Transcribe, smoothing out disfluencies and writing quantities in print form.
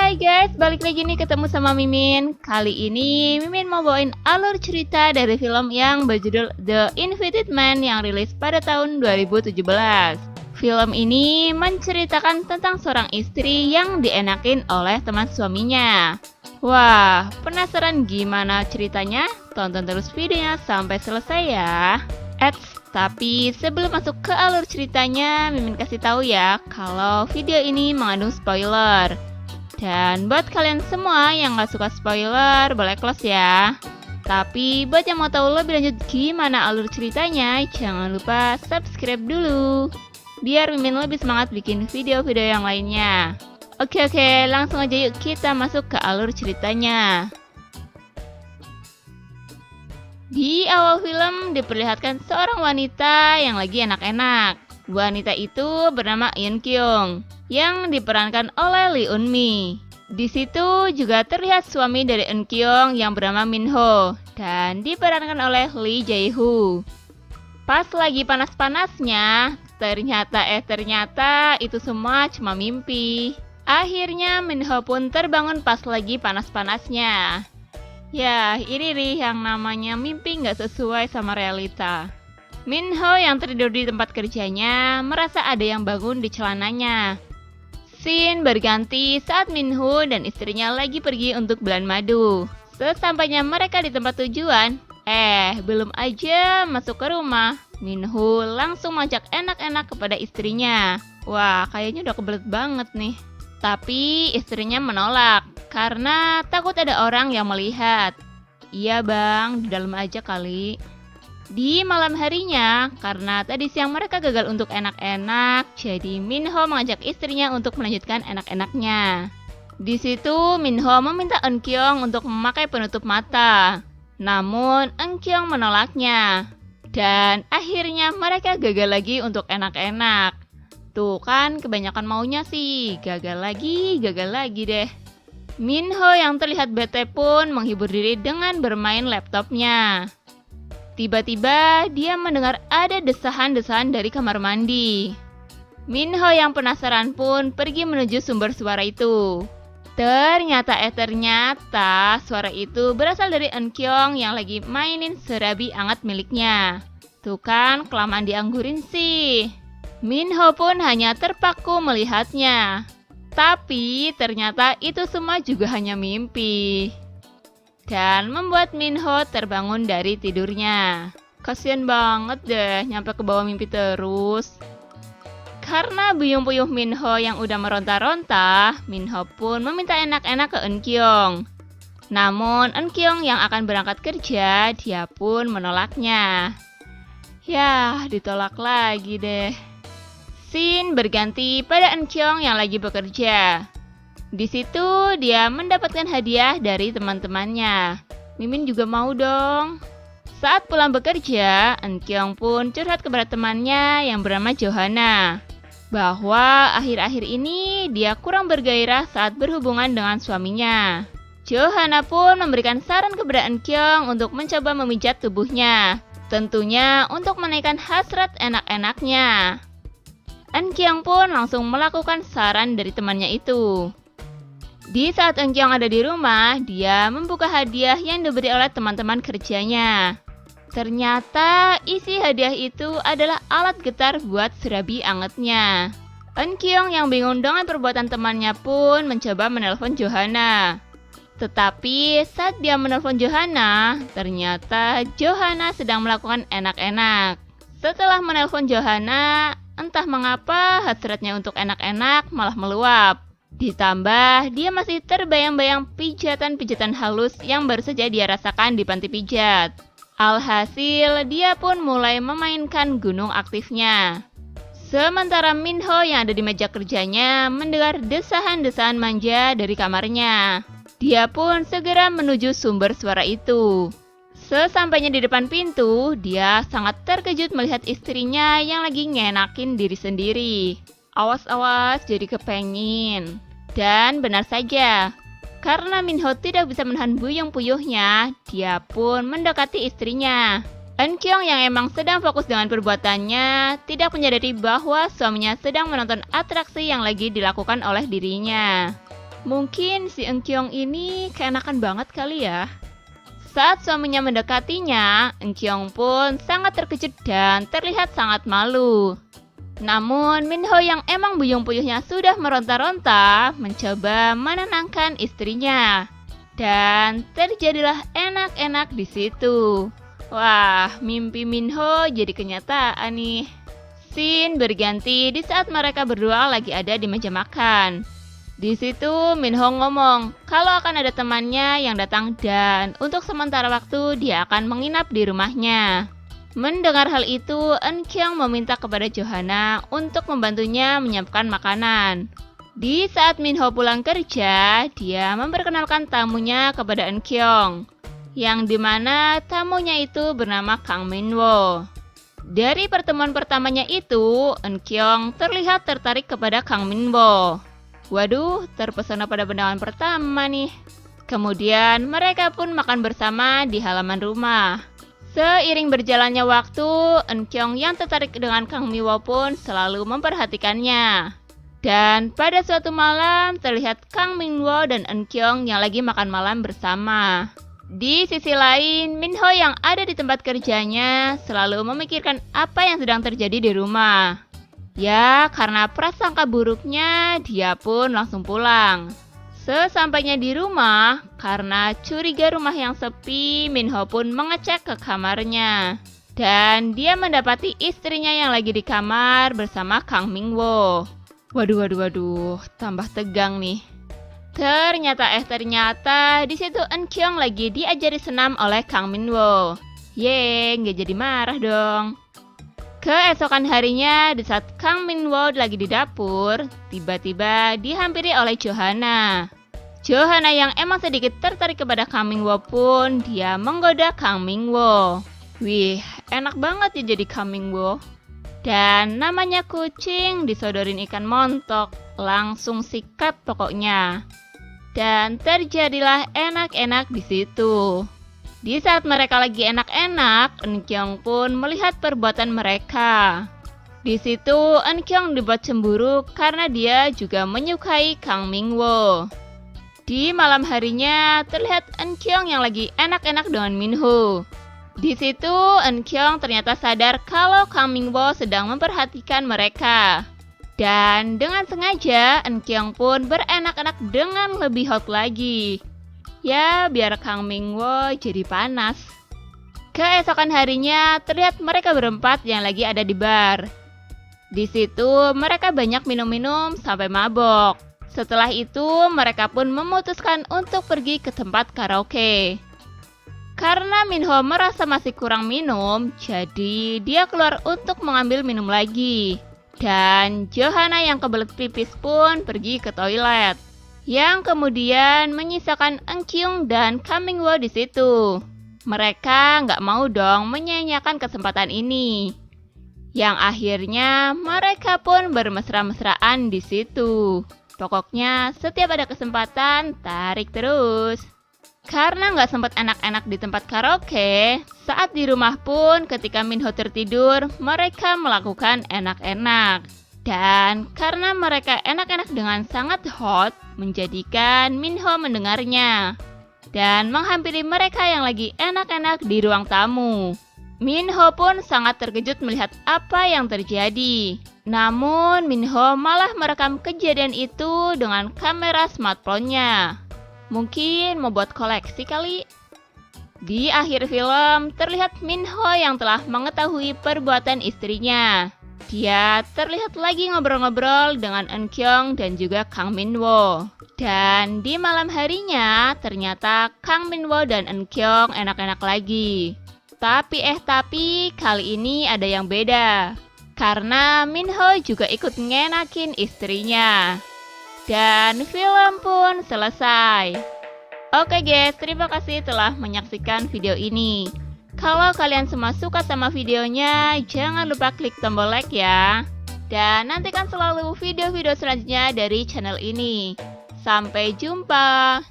Hai guys, balik lagi nih ketemu sama Mimin. Kali ini Mimin mau bawain alur cerita dari film yang berjudul The Invited Man yang rilis pada tahun 2017. Film ini menceritakan tentang seorang istri yang dienakin oleh teman suaminya. Wah, penasaran gimana ceritanya? Tonton terus videonya sampai selesai ya. Tapi sebelum masuk ke alur ceritanya, Mimin kasih tahu ya kalau video ini mengandung spoiler. Dan buat kalian semua yang gak suka spoiler, boleh close ya. Tapi buat yang mau tahu lebih lanjut gimana alur ceritanya, jangan lupa subscribe dulu, biar Mimin lebih semangat bikin video-video yang lainnya. Oke, langsung aja yuk kita masuk ke alur ceritanya. Di awal film diperlihatkan seorang wanita yang lagi enak-enak. Wanita itu bernama Eun Kyung yang diperankan oleh Lee Eun Mi. Di situ juga terlihat suami dari Eun Kyung yang bernama Min Ho dan diperankan oleh Lee Jae Woo. Pas lagi panas-panasnya, ternyata itu semua cuma mimpi. Akhirnya Min Ho pun terbangun pas lagi panas-panasnya. Ya, ini nih yang namanya mimpi nggak sesuai sama realita. Min Ho yang tidur di tempat kerjanya merasa ada yang bangun di celananya. Scene berganti saat Min Ho dan istrinya lagi pergi untuk bulan madu. Sesampainya mereka di tempat tujuan, belum aja masuk ke rumah, Min Ho langsung mengajak enak-enak kepada istrinya. Wah, kayaknya udah kebelet banget nih. Tapi istrinya menolak karena takut ada orang yang melihat. Iya bang, di dalam aja kali. Di malam harinya, karena tadi siang mereka gagal untuk enak-enak, jadi Min Ho mengajak istrinya untuk melanjutkan enak-enaknya. Di situ Min Ho meminta Eun Kyung untuk memakai penutup mata. Namun Eun Kyung menolaknya. Dan akhirnya mereka gagal lagi untuk enak-enak. Tuh kan kebanyakan maunya sih, gagal lagi deh. Min Ho yang terlihat bete pun menghibur diri dengan bermain laptopnya. Tiba-tiba dia mendengar ada desahan-desahan dari kamar mandi. Min Ho yang penasaran pun pergi menuju sumber suara itu. Ternyata suara itu berasal dari Eun Kyung yang lagi mainin serabi anget miliknya. Tuh kan kelamaan dianggurin sih. Min Ho pun hanya terpaku melihatnya. Tapi ternyata itu semua juga hanya mimpi. Dan membuat Min Ho terbangun dari tidurnya. Kasian banget deh nyampe ke bawah mimpi terus. Karena buyung-puyuh Min Ho yang udah meronta-ronta, Min Ho pun meminta enak-enak ke Eun Kyung. Namun Eun Kyung yang akan berangkat kerja, dia pun menolaknya. Yah, ditolak lagi deh. Scene berganti pada Eun Kyung yang lagi bekerja. Di situ dia mendapatkan hadiah dari teman-temannya. Mimin juga mau dong. Saat pulang bekerja, Eun Kyung pun curhat kepada temannya yang bernama Johanna, bahwa akhir-akhir ini dia kurang bergairah saat berhubungan dengan suaminya. Johanna pun memberikan saran kepada Eun Kyung untuk mencoba memijat tubuhnya, tentunya untuk menaikkan hasrat enak-enaknya. Eun Kyung pun langsung melakukan saran dari temannya itu. Di saat Eun Kyung ada di rumah, dia membuka hadiah yang diberi oleh teman-teman kerjanya. Ternyata isi hadiah itu adalah alat getar buat serabi angetnya. Eun Kyung yang bingung dengan perbuatan temannya pun mencoba menelpon Johanna. Tetapi saat dia menelpon Johanna, ternyata Johanna sedang melakukan enak-enak. Setelah menelpon Johanna, entah mengapa hasratnya untuk enak-enak malah meluap. Ditambah dia masih terbayang-bayang pijatan-pijatan halus yang baru saja dia rasakan di panti pijat. Alhasil dia pun mulai memainkan gunung aktifnya. Sementara Min Ho yang ada di meja kerjanya mendengar desahan-desahan manja dari kamarnya. Dia pun segera menuju sumber suara itu. Sesampainya di depan pintu, dia sangat terkejut melihat istrinya yang lagi ngenakin diri sendiri. Awas-awas jadi kepengin. Dan benar saja, karena Min Ho tidak bisa menahan buyung-puyuhnya, dia pun mendekati istrinya. Eun Kyung yang emang sedang fokus dengan perbuatannya, tidak menyadari bahwa suaminya sedang menonton atraksi yang lagi dilakukan oleh dirinya. Mungkin si Engkyong ini keenakan banget kali ya. Saat suaminya mendekatinya, Engkyong pun sangat terkejut dan terlihat sangat malu. Namun Minho yang emang buyung-puyuhnya sudah meronta-ronta mencoba menenangkan istrinya. Dan terjadilah enak-enak di situ. Wah, mimpi Minho jadi kenyataan nih. Scene berganti di saat mereka berdua lagi ada di meja makan. Di situ Minho ngomong kalau akan ada temannya yang datang dan untuk sementara waktu dia akan menginap di rumahnya. Mendengar hal itu, Engkyong meminta kepada Johanna untuk membantunya menyiapkan makanan. Di saat Minho pulang kerja, dia memperkenalkan tamunya kepada Engkyong, yang dimana tamunya itu bernama Kang Minwo. Dari pertemuan pertamanya itu, Engkyong terlihat tertarik kepada Kang Minwo. Waduh, terpesona pada pandangan pertama nih. Kemudian mereka pun makan bersama di halaman rumah. Seiring berjalannya waktu, Engkyong yang tertarik dengan Kang Minwo pun selalu memperhatikannya. Dan pada suatu malam terlihat Kang Minwo dan Engkyong yang lagi makan malam bersama. Di sisi lain, Minho yang ada di tempat kerjanya selalu memikirkan apa yang sedang terjadi di rumah. Ya, karena prasangka buruknya, dia pun langsung pulang. Sesampainya di rumah, karena curiga rumah yang sepi, Minho pun mengecek ke kamarnya. Dan dia mendapati istrinya yang lagi di kamar bersama Kang Minwo. Waduh, tambah tegang nih. Ternyata di situ Engkyong lagi diajari senam oleh Kang Minwo. Yeay, nggak jadi marah dong. Keesokan harinya, di saat Kang Minwo lagi di dapur, tiba-tiba dihampiri oleh Johanna. Johanna yang emang sedikit tertarik kepada Kang Minwo pun, dia menggoda Kang Minwo. Wih, enak banget ya jadi Kang Minwo. Dan namanya kucing disodorin ikan montok, langsung sikat pokoknya. Dan terjadilah enak-enak di situ. Di saat mereka lagi enak-enak, Engkyong pun melihat perbuatan mereka. Di situ Engkyong dibuat cemburu karena dia juga menyukai Kang Minwo. Di malam harinya terlihat Engkyong yang lagi enak-enak dengan Minho. Di situ Engkyong ternyata sadar kalau Kang Minwo sedang memperhatikan mereka. Dan dengan sengaja Engkyong pun berenak-enak dengan lebih hot lagi. Ya, biar Kang Minwo jadi panas. Keesokan harinya terlihat mereka berempat yang lagi ada di bar. Di situ mereka banyak minum-minum sampai mabok. Setelah itu mereka pun memutuskan untuk pergi ke tempat karaoke. Karena Minho merasa masih kurang minum, jadi dia keluar untuk mengambil minum lagi. Dan Johanna yang kebelet pipis pun pergi ke toilet. Yang kemudian menyisakan Engkyong dan Kang Minwo di situ. Mereka nggak mau dong menyia-nyiakan kesempatan ini. Yang akhirnya mereka pun bermesra-mesraan di situ. Pokoknya setiap ada kesempatan tarik terus. Karena nggak sempat enak-enak di tempat karaoke, saat di rumah pun ketika Minho tertidur, mereka melakukan enak-enak. Dan karena mereka enak-enak dengan sangat hot, menjadikan Minho mendengarnya dan menghampiri mereka yang lagi enak-enak di ruang tamu. Minho pun sangat terkejut melihat apa yang terjadi. Namun Minho malah merekam kejadian itu dengan kamera smartphone-nya. Mungkin mau buat koleksi kali. Di akhir film terlihat Minho yang telah mengetahui perbuatan istrinya. Dia terlihat lagi ngobrol-ngobrol dengan Engkyong dan juga Kang Minwo. Dan di malam harinya ternyata Kang Minwo dan Engkyong enak-enak lagi. Tapi kali ini ada yang beda. Karena Minho juga ikut ngenakin istrinya. Dan film pun selesai. Oke guys, terima kasih telah menyaksikan video ini. Kalau kalian semua suka sama videonya, jangan lupa klik tombol like ya. Dan nantikan selalu video-video selanjutnya dari channel ini. Sampai jumpa.